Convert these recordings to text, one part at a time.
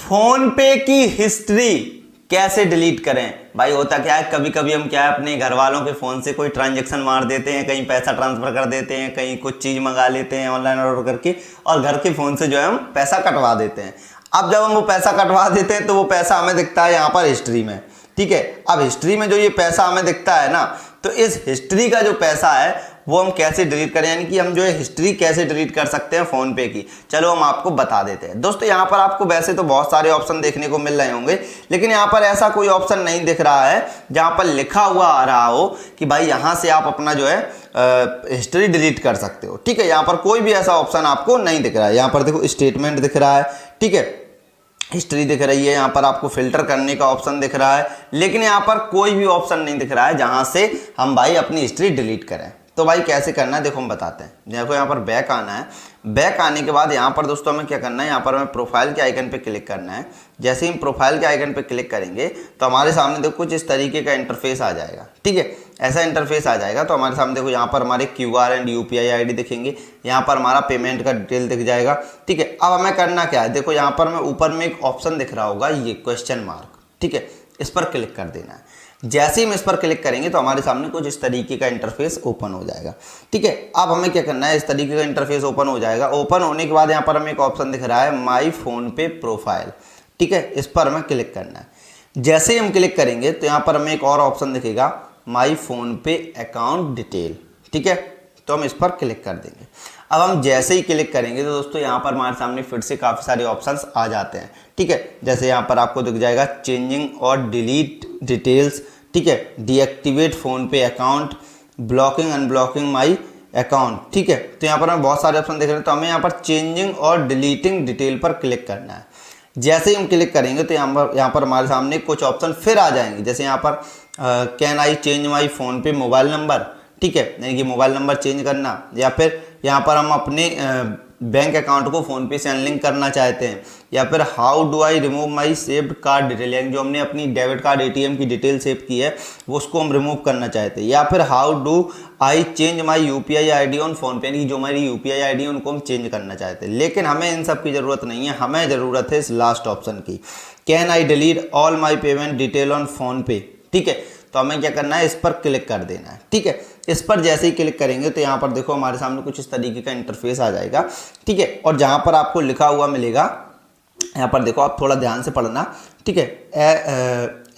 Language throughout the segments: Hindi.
फोन पे की हिस्ट्री कैसे डिलीट करें। भाई होता क्या है, कभी कभी हम क्या है अपने घर वालों के फोन से कोई ट्रांजैक्शन मार देते हैं, कहीं पैसा ट्रांसफर कर देते हैं, कहीं कुछ चीज मंगा लेते हैं ऑनलाइन ऑर्डर करके, और घर के फोन से जो है हम पैसा कटवा देते हैं। अब जब हम वो पैसा कटवा देते हैं तो वो पैसा हमें दिखता है यहाँ पर हिस्ट्री में। ठीक है, अब हिस्ट्री में जो ये पैसा हमें दिखता है ना, तो इस हिस्ट्री का जो पैसा है वो हम कैसे डिलीट करें, यानी कि हम जो है हिस्ट्री कैसे डिलीट कर सकते हैं फोन पे की, चलो हम आपको बता देते हैं। दोस्तों यहाँ पर आपको वैसे तो बहुत सारे ऑप्शन देखने को मिल रहे होंगे, लेकिन यहाँ पर ऐसा कोई ऑप्शन नहीं दिख रहा है जहाँ पर लिखा हुआ आ रहा हो कि भाई यहाँ से आप अपना जो है हिस्ट्री डिलीट कर सकते हो। ठीक है, यहाँ पर कोई भी ऐसा ऑप्शन आपको नहीं दिख रहा है। यहाँ पर देखो स्टेटमेंट दिख रहा है, ठीक है, हिस्ट्री दिख रही है, यहाँ पर आपको फिल्टर करने का ऑप्शन दिख रहा है, लेकिन यहाँ पर कोई भी ऑप्शन नहीं दिख रहा है जहाँ से हम भाई अपनी हिस्ट्री डिलीट करें। तो भाई कैसे करना है देखो हम बताते हैं। देखो यहाँ पर बैक आना है, बैक आने के बाद यहाँ पर दोस्तों हमें क्या करना है, यहाँ पर हमें प्रोफाइल के आइकन पे क्लिक करना है। जैसे ही हम प्रोफाइल के आइकन पे क्लिक करेंगे तो हमारे सामने देखो कुछ इस तरीके का इंटरफेस आ जाएगा। ठीक है, ऐसा इंटरफेस आ जाएगा तो हमारे सामने देखो यहाँ पर हमारे QR एंड UPI ID दिखेंगे, यहाँ पर हमारा पेमेंट का डिटेल दिख जाएगा। ठीक है, अब हमें करना क्या है, देखो यहाँ पर हमें ऊपर में एक ऑप्शन दिख रहा होगा, ये क्वेश्चन मार्क। ठीक है, इस पर क्लिक कर देना है। जैसे ही हम इस पर क्लिक करेंगे तो हमारे सामने कुछ इस तरीके का इंटरफेस ओपन हो जाएगा। ठीक है, अब हमें क्या करना है, इस तरीके का इंटरफेस ओपन हो जाएगा। ओपन होने के बाद यहाँ पर हमें एक ऑप्शन दिख रहा है माई फोन पे प्रोफाइल। ठीक है, इस पर हमें क्लिक करना है। जैसे ही हम क्लिक करेंगे तो यहाँ पर हमें एक और ऑप्शन दिखेगा माई फोन पे अकाउंट डिटेल। ठीक है, तो हम इस पर क्लिक कर देंगे। अब हम जैसे ही क्लिक करेंगे तो दोस्तों यहाँ पर हमारे सामने फिर से काफ़ी सारे ऑप्शंस आ जाते हैं। ठीक है, जैसे यहाँ पर आपको दिख जाएगा चेंजिंग और डिलीट डिटेल्स। ठीक है, डीएक्टिवेट फोन पे account, blocking unblocking my account. ठीक है, तो यहाँ पर हमें बहुत सारे ऑप्शन दिख रहे हैं, तो हमें यहाँ पर चेंजिंग और डिलीटिंग डिटेल पर क्लिक करना है। जैसे ही हम क्लिक करेंगे तो यहाँ पर हमारे सामने कुछ ऑप्शन फिर आ जाएंगे। जैसे यहाँ पर can I change my phone पे मोबाइल नंबर। ठीक है, यानी कि मोबाइल नंबर चेंज करना, या फिर यहाँ पर हम अपने बैंक अकाउंट को फ़ोन पे से अनलिंक करना चाहते हैं, या फिर how do I remove my saved card detail, यानी जो हमने अपनी डेबिट कार्ड ATM की डिटेल सेव की है वो उसको हम रिमूव करना चाहते हैं, या फिर how do I change my UPI ID on phone पे, यानी जो हमारी UPI ID है उनको हम चेंज करना चाहते हैं। लेकिन हमें इन सब की ज़रूरत नहीं है, हमें ज़रूरत है इस लास्ट ऑप्शन की, can I delete all my payment detail on phone पे। ठीक है, तो हमें क्या करना है, इस पर क्लिक कर देना है। ठीक है, इस पर जैसे ही क्लिक करेंगे तो यहाँ पर देखो हमारे सामने कुछ इस तरीके का इंटरफेस आ जाएगा। ठीक है, और जहाँ पर आपको लिखा हुआ मिलेगा, यहाँ पर देखो आप थोड़ा ध्यान से पढ़ना। ठीक है,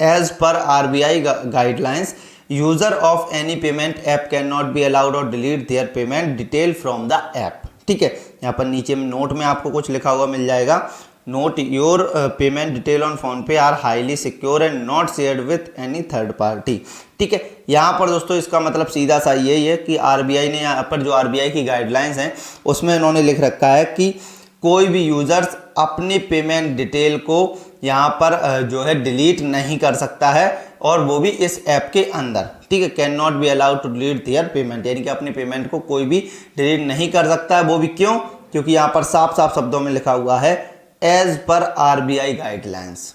एज पर RBI guidelines user of any payment app can not be allowed और delete their payment detail from the app. ठीक है, यहाँ पर नीचे में नोट में आपको कुछ लिखा हुआ मिल जाएगा, note your payment detail on PhonePe are highly secure and not shared with any third party. ठीक है, यहाँ पर दोस्तों इसका मतलब सीधा सा यही है कि RBI ने यहाँ पर जो RBI की गाइडलाइंस हैं उसमें इन्होंने लिख रखा है कि कोई भी यूजर्स अपनी पेमेंट डिटेल को यहाँ पर जो है डिलीट नहीं कर सकता है, और वो भी इस ऐप के अंदर। ठीक है, can not be allowed to delete their payment, यानी कि अपनी पेमेंट को कोई भी डिलीट नहीं कर सकता है। वो भी क्यों, क्योंकि यहाँ पर साफ साफ शब्दों में लिखा हुआ है एज पर RBI गाइडलाइंस।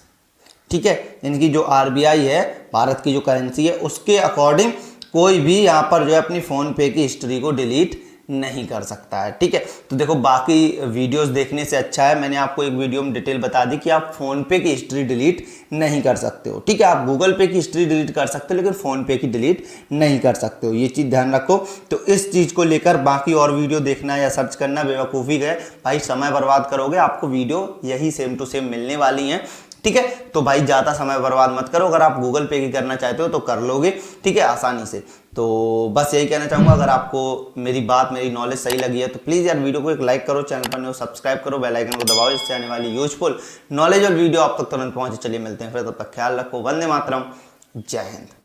ठीक है, इनकी जो RBI है, भारत की जो करेंसी है, उसके अकॉर्डिंग कोई भी यहाँ पर जो है अपनी फ़ोन पे की हिस्ट्री को डिलीट नहीं कर सकता है। ठीक है, तो देखो बाकी वीडियोस देखने से अच्छा है मैंने आपको एक वीडियो में डिटेल बता दी कि आप फ़ोन पे की हिस्ट्री डिलीट नहीं कर सकते हो। ठीक है, आप गूगल पे की हिस्ट्री डिलीट कर सकते हो, लेकिन फ़ोन पे की डिलीट नहीं कर सकते हो, ये चीज़ ध्यान रखो। तो इस चीज़ को लेकर बाकी और वीडियो देखना या सर्च करना बेवकूफ़ी है भाई, समय बर्बाद करोगे, आपको वीडियो यही सेम टू सेम मिलने वाली हैं। ठीक है, तो भाई ज़्यादा समय बर्बाद मत करो, अगर आप गूगल पे की करना चाहते हो तो कर लोगे। ठीक है, आसानी से। तो बस यही कहना चाहूँगा, अगर आपको मेरी बात, मेरी नॉलेज सही लगी है तो प्लीज़ यार वीडियो को एक लाइक करो, चैनल पर न्यू सब्सक्राइब करो, बेल आइकन को दबाओ, इससे आने वाली यूजफुल नॉलेज और वीडियो आप तक तुरंत पहुँचे। चलिए मिलते हैं फिर, तब तक ख्याल रखो। वंदे मातरम, जय हिंद।